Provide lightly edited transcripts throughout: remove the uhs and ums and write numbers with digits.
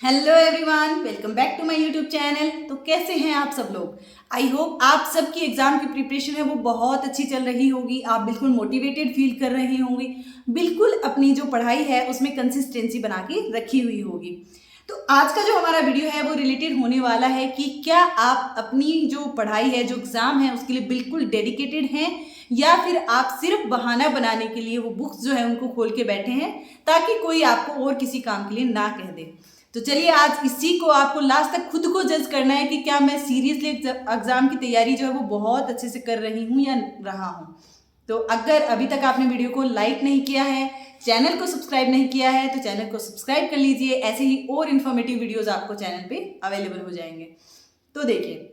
Hello everyone, welcome back to my YouTube channel. तो कैसे हैं आप सब लोग। आई होप आप सबकी एग्जाम की प्रिपरेशन है वो बहुत अच्छी चल रही होगी। आप बिल्कुल मोटिवेटेड फील कर रहे होंगे, बिल्कुल अपनी जो पढ़ाई है उसमें कंसिस्टेंसी बना के रखी हुई होगी। तो आज का जो हमारा वीडियो है वो रिलेटेड होने वाला है कि क्या आप अपनी जो पढ़ाई है, जो एग्जाम है, उसके लिए बिल्कुल डेडिकेटेड हैं या फिर आप सिर्फ बहाना बनाने के लिए वो बुक्स जो है उनको खोल के बैठे हैं ताकि कोई आपको और किसी काम के लिए ना कह दे। तो चलिए आज इसी को आपको लास्ट तक खुद को जज करना है कि क्या मैं सीरियसली एग्जाम की तैयारी जो है वो बहुत अच्छे से कर रही हूँ या रहा हूँ। तो अगर अभी तक आपने वीडियो को लाइक नहीं किया है, चैनल को सब्सक्राइब नहीं किया है, तो चैनल को सब्सक्राइब कर लीजिए। ऐसे ही और इन्फॉर्मेटिव वीडियोस आपको चैनल पे अवेलेबल हो जाएंगे। तो देखिए,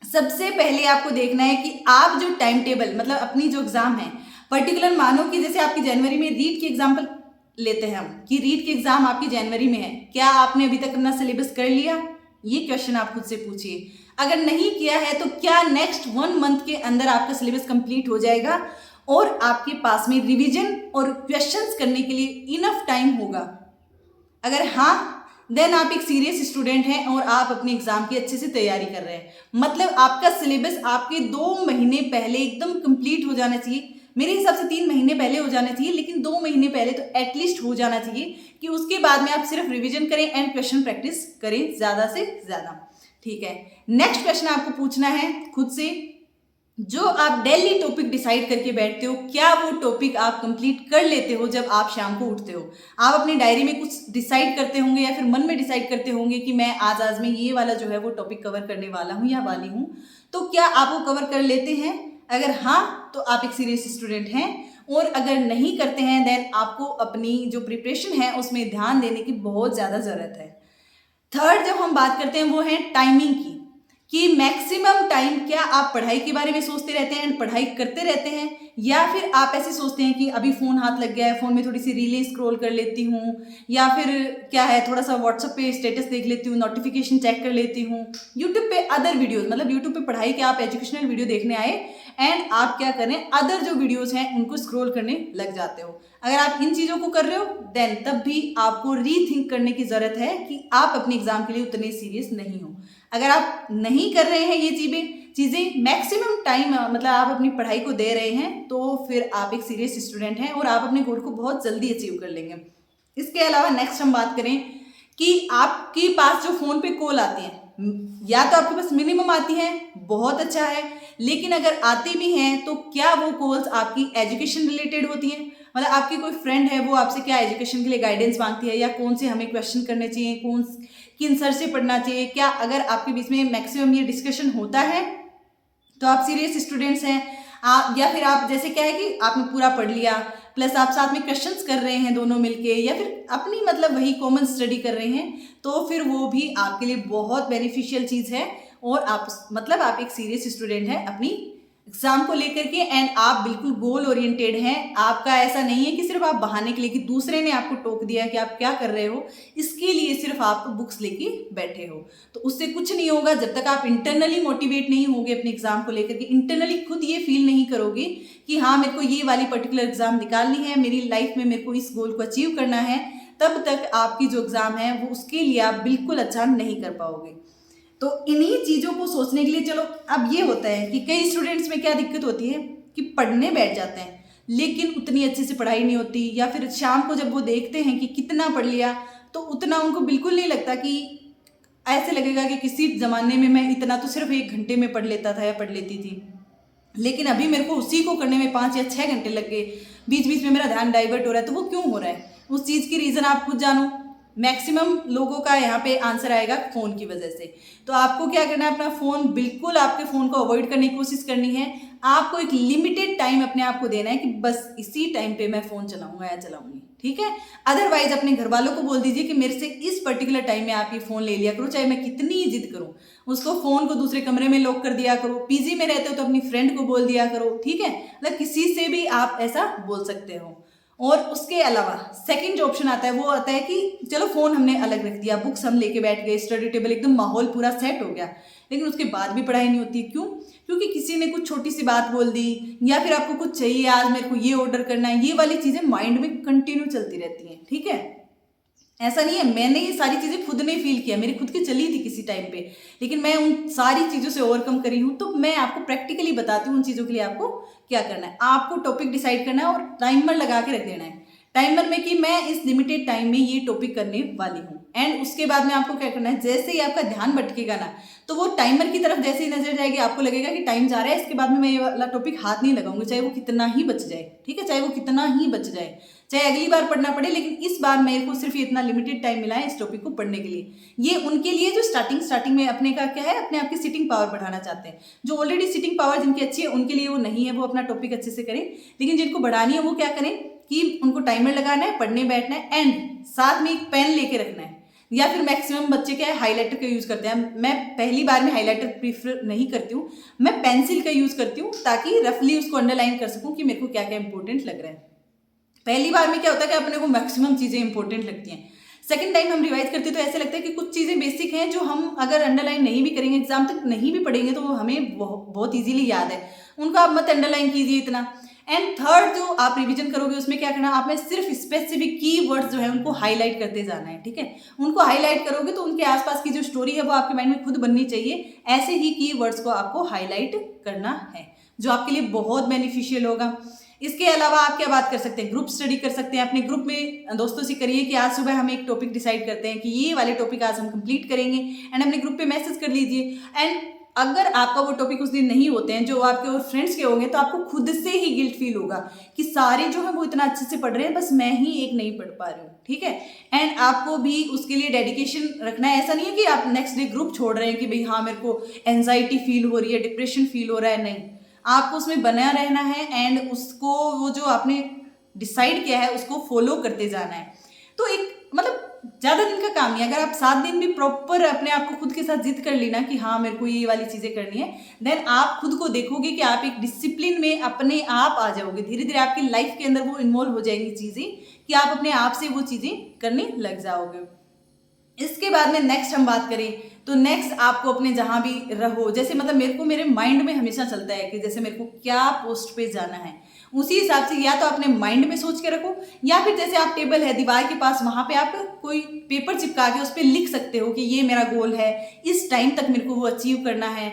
सबसे पहले आपको देखना है कि आप जो टाइम टेबल मतलब अपनी जो एग्जाम है, पर्टिकुलर मानो कि जैसे आपकी जनवरी में रीट की एग्जाम्पल लेते हैं हम कि रीट की एग्जाम आपकी जनवरी में है, क्या आपने अभी तक अपना सिलेबस कर लिया? ये क्वेश्चन आप खुद से पूछिए। अगर नहीं किया है तो क्या नेक्स्ट 1 मंथ के अंदर आपका सिलेबस कंप्लीट हो जाएगा और आपके पास में रिवीजन और क्वेश्चंस करने के लिए इनफ टाइम होगा? अगर हाँ, देन आप एक सीरियस स्टूडेंट हैं और आप अपने एग्जाम की अच्छे से तैयारी कर रहे हैं। मतलब आपका सिलेबस आपके 2 महीने पहले एकदम कंप्लीट हो जाना चाहिए। मेरे हिसाब से 3 महीने पहले हो जाना चाहिए, लेकिन 2 महीने पहले तो एटलीस्ट हो जाना चाहिए कि उसके बाद में आप सिर्फ रिवीजन करें एंड क्वेश्चन प्रैक्टिस करें ज़्यादा से ज़्यादा। ठीक है, नेक्स्ट क्वेश्चन आपको पूछना है खुद से, जो आप डेली टॉपिक डिसाइड करके बैठते हो, क्या वो टॉपिक आप कंप्लीट कर लेते हो जब आप शाम को उठते हो? आप अपनी डायरी में कुछ डिसाइड करते होंगे या फिर मन में डिसाइड करते होंगे कि मैं आज में ये वाला जो है वो टॉपिक कवर करने वाला हूँ या वाली हूँ। तो क्या आप वो कवर कर लेते हैं? अगर हाँ, तो आप एक सीरियस स्टूडेंट हैं। और अगर नहीं करते हैं, देन आपको अपनी जो प्रिपरेशन है उसमें ध्यान देने की बहुत ज़्यादा ज़रूरत है। थर्ड जब हम बात करते हैं वो है टाइमिंग की, कि मैक्सिमम टाइम क्या आप पढ़ाई के बारे में सोचते रहते हैं एंड पढ़ाई करते रहते हैं, या फिर आप ऐसे सोचते हैं कि अभी फ़ोन हाथ लग गया है, फ़ोन में थोड़ी सी रीलें स्क्रॉल कर लेती हूँ, या फिर क्या है थोड़ा सा व्हाट्सएप पे स्टेटस देख लेती हूँ, नोटिफिकेशन चेक कर लेती हूँ, यूट्यूब पे अदर वीडियोस, मतलब यूट्यूब पे पढ़ाई के आप एजुकेशनल वीडियो देखने आए एंड आप क्या करें, अदर जो वीडियोस हैं उनको स्क्रॉल करने लग जाते हो। अगर आप इन चीज़ों को कर रहे हो, देन तब भी आपको रीथिंक करने की ज़रूरत है कि आप अपने एग्जाम के लिए उतने सीरियस नहीं हो। अगर आप नहीं कर रहे हैं ये चीज़ें मैक्सिमम टाइम मतलब आप अपनी पढ़ाई को दे रहे हैं, तो फिर आप एक सीरियस स्टूडेंट हैं और आप अपने गोल को बहुत जल्दी अचीव कर लेंगे। इसके अलावा नेक्स्ट हम बात करें कि आपके पास जो फ़ोन पे कॉल आती हैं, या तो आपके पास मिनिमम आती हैं, बहुत अच्छा है, लेकिन अगर आती भी हैं तो क्या वो कॉल्स आपकी एजुकेशन रिलेटेड होती हैं? मतलब आपकी कोई फ्रेंड है वो आपसे क्या एजुकेशन के लिए गाइडेंस मांगती है, या कौन से हमें क्वेश्चन करने चाहिए, कौन किन सर से पढ़ना चाहिए? क्या अगर आपके बीच में मैक्सिमम ये डिस्कशन होता है तो आप सीरियस स्टूडेंट्स हैं। आप या फिर आप जैसे क्या है कि आपने पूरा पढ़ लिया प्लस आप साथ में क्वेश्चंस कर रहे हैं दोनों मिलके, या फिर अपनी मतलब वही कॉमन स्टडी कर रहे हैं, तो फिर वो भी आपके लिए बहुत बेनिफिशियल चीज़ है। और आप मतलब आप एक सीरियस स्टूडेंट हैं अपनी एग्जाम को लेकर के एंड आप बिल्कुल गोल ओरिएंटेड हैं। आपका ऐसा नहीं है कि सिर्फ आप बहाने के लिए कि दूसरे ने आपको टोक दिया कि आप क्या कर रहे हो, इसके लिए सिर्फ आप बुक्स लेके बैठे हो। तो उससे कुछ नहीं होगा जब तक आप इंटरनली मोटिवेट नहीं होगे अपने एग्जाम को लेकर के, इंटरनली खुद ये फील नहीं करोगे कि हाँ मेरे को ये वाली पर्टिकुलर एग्जाम निकालनी है, मेरी लाइफ में मेरे को इस गोल को अचीव करना है, तब तक आपकी जो एग्जाम है वो उसके लिए आप बिल्कुल अच्छा नहीं कर पाओगे। तो इन्हीं चीज़ों को सोचने के लिए चलो, अब ये होता है कि कई स्टूडेंट्स में क्या दिक्कत होती है कि पढ़ने बैठ जाते हैं लेकिन उतनी अच्छे से पढ़ाई नहीं होती, या फिर शाम को जब वो देखते हैं कि कितना पढ़ लिया तो उतना उनको बिल्कुल नहीं लगता, कि ऐसे लगेगा कि किसी ज़माने में मैं इतना तो सिर्फ 1 घंटे में पढ़ लेता था या पढ़ लेती थी, लेकिन अभी मेरे को उसी को करने में 5 या 6 घंटे लग गए, बीच बीच में मेरा ध्यान डाइवर्ट हो रहा है। तो वो क्यों हो रहा है, उस चीज़ की रीज़न आप खुद जानो। मैक्सिमम लोगों का यहाँ पे आंसर आएगा फ़ोन की वजह से। तो आपको क्या करना है, अपना फ़ोन बिल्कुल आपके फ़ोन को अवॉइड करने की कोशिश करनी है। आपको एक लिमिटेड टाइम अपने आप को देना है कि बस इसी टाइम पे मैं फ़ोन चलाऊंगा या चलाऊंगी, ठीक है। अदरवाइज अपने घर वालों को बोल दीजिए कि मेरे से इस पर्टिकुलर टाइम में आप ये फ़ोन ले लिया करो, चाहे मैं कितनी जिद करूँ। उसको फ़ोन को दूसरे कमरे में लॉक कर दिया करो, पीजी में रहते हो तो अपनी फ्रेंड को बोल दिया करो, ठीक है। मतलब किसी से भी आप ऐसा बोल सकते हो। और उसके अलावा सेकंड जो ऑप्शन आता है वो आता है कि चलो फ़ोन हमने अलग रख दिया, बुक्स हम लेके बैठ गए, स्टडी टेबल एकदम माहौल पूरा सेट हो गया, लेकिन उसके बाद भी पढ़ाई नहीं होती। क्यों? क्योंकि किसी ने कुछ छोटी सी बात बोल दी, या फिर आपको कुछ चाहिए, आज मेरे को ये ऑर्डर करना है, ये वाली चीज़ें माइंड में कंटिन्यू चलती रहती हैं, ठीक है। ऐसा नहीं है, मैंने ये सारी चीज़ें खुद ने फील किया, मेरी खुद की चली थी किसी टाइम पे, लेकिन मैं उन सारी चीज़ों से ओवरकम करी हूँ। तो मैं आपको प्रैक्टिकली बताती हूँ उन चीज़ों के लिए आपको क्या करना है। आपको टॉपिक डिसाइड करना है और टाइमर लगा के रख देना है, टाइमर में कि मैं इस लिमिटेड टाइम में ये टॉपिक करने वाली हूँ। एंड उसके बाद में आपको क्या करना है, जैसे ही आपका ध्यान भटकेगा ना, तो वो टाइमर की तरफ जैसे ही नजर जाएगी, आपको लगेगा कि टाइम जा रहा है, इसके बाद में मैं ये वाला टॉपिक हाथ नहीं लगाऊंगी, चाहे वो कितना ही बच जाए। ठीक है, चाहे वो कितना ही बच जाए, चाहे अगली बार पढ़ना पड़े, लेकिन इस बार मेरे को सिर्फ इतना लिमिटेड टाइम मिला है इस टॉपिक को पढ़ने के लिए। ये उनके लिए जो स्टार्टिंग में अपने का क्या है, अपने आप की सिटिंग पावर बढ़ाना चाहते हैं। जो ऑलरेडी सिटिंग पावर जिनकी अच्छी है उनके लिए वो नहीं है, वो अपना टॉपिक अच्छे से करें। लेकिन जिनको बढ़ानी है वो क्या करें कि उनको टाइमर लगाना है, पढ़ने बैठना है, एंड साथ में एक पेन लेके रखना है। या फिर मैक्सिमम बच्चे क्या है, हाइलाइटर का यूज करते हैं। मैं पहली बार में हाइलाइटर प्रीफर नहीं करती हूँ, मैं पेंसिल का यूज करती हूँ, ताकि रफली उसको अंडरलाइन कर सकूँ कि मेरे को क्या क्या इंपॉर्टेंट लग रहा है। पहली बार में क्या होता है कि अपने को मैक्सिमम चीजें इंपॉर्टेंट लगती हैं। सेकंड टाइम हम रिवाइज करते हैं तो ऐसे लगता है कि कुछ चीजें बेसिक हैं जो हम अगर अंडरलाइन नहीं भी करेंगे, एग्जाम तक नहीं भी पढ़ेंगे, तो वो हमें बहुत इजीली याद है, उनको आप मत अंडरलाइन कीजिए इतना। एंड थर्ड, जो आप रिवीजन करोगे उसमें क्या करना, आप में सिर्फ स्पेसिफिक कीवर्ड्स जो है उनको हाईलाइट करते जाना है। ठीक है, उनको हाईलाइट करोगे तो उनके आसपास की जो स्टोरी है वो आपके माइंड में खुद बननी चाहिए। ऐसे ही कीवर्ड्स को आपको हाईलाइट करना है, जो आपके लिए बहुत बेनिफिशियल होगा। इसके अलावा आप क्या बात कर सकते हैं, ग्रुप स्टडी कर सकते हैं। अपने ग्रुप में दोस्तों से करिए कि आज सुबह हम एक टॉपिक डिसाइड करते हैं कि ये वाले टॉपिक आज हम कंप्लीट करेंगे, एंड अपने ग्रुप पे मैसेज कर लीजिए। एंड अगर आपका वो टॉपिक उस दिन नहीं होते हैं, जो आपके और फ्रेंड्स के होंगे, तो आपको खुद से ही गिल्ट फील होगा कि सारे जो है वो इतना अच्छे से पढ़ रहे हैं, बस मैं ही एक नहीं पढ़ पा रही हूँ। ठीक है, एंड आपको भी उसके लिए डेडिकेशन रखना है। ऐसा नहीं है कि आप नेक्स्ट डे ग्रुप छोड़ रहे हैं कि भाई हाँ मेरे को एंजाइटी फील हो रही है, डिप्रेशन फील हो रहा है, नहीं, आपको उसमें बना रहना है एंड उसको, वो जो आपने डिसाइड किया है उसको फॉलो करते जाना है। तो एक मतलब ज्यादा दिन का काम नहीं है, अगर आप 7 दिन भी प्रॉपर अपने आप को खुद के साथ जिद कर लेना कि हाँ मेरे को ये वाली चीजें करनी है, देन आप खुद को देखोगे कि आप एक डिसिप्लिन में अपने आप आ जाओगे। धीरे धीरे आपकी लाइफ के अंदर वो इन्वॉल्व हो जाएंगी चीजें कि आप अपने आप से वो चीजें करने लग जाओगे। इसके बाद में नेक्स्ट हम बात करें तो नेक्स्ट आपको अपने जहां भी रहो, जैसे मतलब मेरे माइंड में हमेशा चलता है कि जैसे मेरे को क्या पोस्ट पे जाना है, उसी हिसाब से या तो अपने माइंड में सोच के रखो, या फिर जैसे आप टेबल है दीवार के पास, वहां पे आप कोई पेपर चिपका के उस पर लिख सकते हो कि ये मेरा गोल है, इस टाइम तक मेरे को वो अचीव करना है।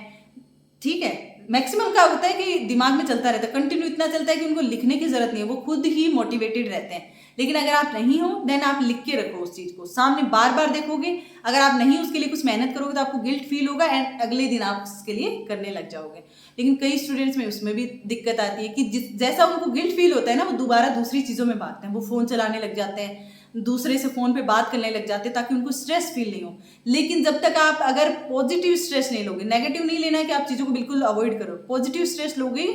ठीक है, मैक्सिमम क्या होता है कि दिमाग में चलता रहता है, कंटिन्यू इतना चलता है कि उनको लिखने की जरूरत नहीं है, वो खुद ही मोटिवेटेड रहते हैं। लेकिन अगर आप नहीं हो देन आप लिख के रखो, उस चीज को सामने बार बार देखोगे। अगर आप नहीं उसके लिए कुछ मेहनत करोगे तो आपको गिल्ट फील होगा एंड अगले दिन आप उसके लिए करने लग जाओगे। लेकिन कई स्टूडेंट्स में उसमें भी दिक्कत आती है कि जैसा उनको गिल्ट फील होता है ना, वो दोबारा दूसरी चीजों में भागते हैं, वो फोन चलाने लग जाते हैं, दूसरे से फोन पे बात करने लग जाते हैं ताकि उनको स्ट्रेस फील नहीं हो। लेकिन जब तक आप अगर पॉजिटिव स्ट्रेस नहीं लोगे, नेगेटिव नहीं लेना है कि आप चीजों को बिल्कुल अवॉइड करो, पॉजिटिव स्ट्रेस लोगे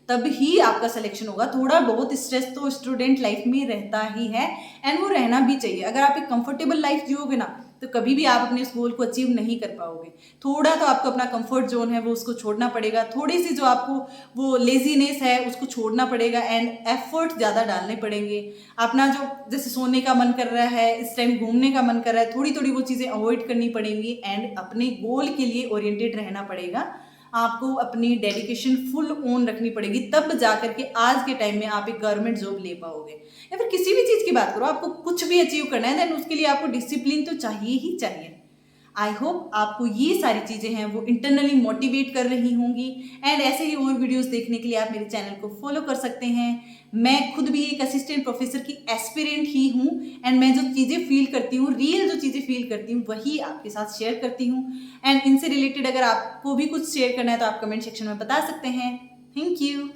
तब ही आपका सिलेक्शन होगा। थोड़ा बहुत स्ट्रेस तो स्टूडेंट लाइफ में रहता ही है एंड वो रहना भी चाहिए। अगर आप एक कंफर्टेबल लाइफ जियोगे ना तो कभी भी आप अपने उस गोल को अचीव नहीं कर पाओगे। थोड़ा तो आपको अपना कंफर्ट जोन है वो उसको छोड़ना पड़ेगा, थोड़ी सी जो आपको वो लेजीनेस है उसको छोड़ना पड़ेगा एंड एफर्ट ज़्यादा डालने पड़ेंगे। अपना जो जैसे सोने का मन कर रहा है, इस टाइम घूमने का मन कर रहा है, थोड़ी थोड़ी वो चीज़ें अवॉइड करनी पड़ेंगी एंड अपने गोल के लिए ओरिएंटेड रहना पड़ेगा। आपको अपनी डेडिकेशन फुल ऑन रखनी पड़ेगी, तब जाकर के आज के टाइम में आप एक गवर्नमेंट जॉब ले पाओगे। या फिर किसी भी चीज़ की बात करो, आपको कुछ भी अचीव करना है देन उसके लिए आपको डिसिप्लिन तो चाहिए ही चाहिए। आई होप आपको ये सारी चीज़ें हैं वो इंटरनली मोटिवेट कर रही होंगी एंड ऐसे ही और वीडियोस देखने के लिए आप मेरे चैनल को फॉलो कर सकते हैं। मैं खुद भी एक असिस्टेंट प्रोफेसर की एस्पिरेंट ही हूँ एंड मैं जो चीज़ें फील करती हूँ, रियल जो चीज़ें फील करती हूँ वही आपके साथ शेयर करती हूँ। एंड इनसे रिलेटेड अगर आपको भी कुछ शेयर करना है तो आप कमेंट सेक्शन में बता सकते हैं। Thank you.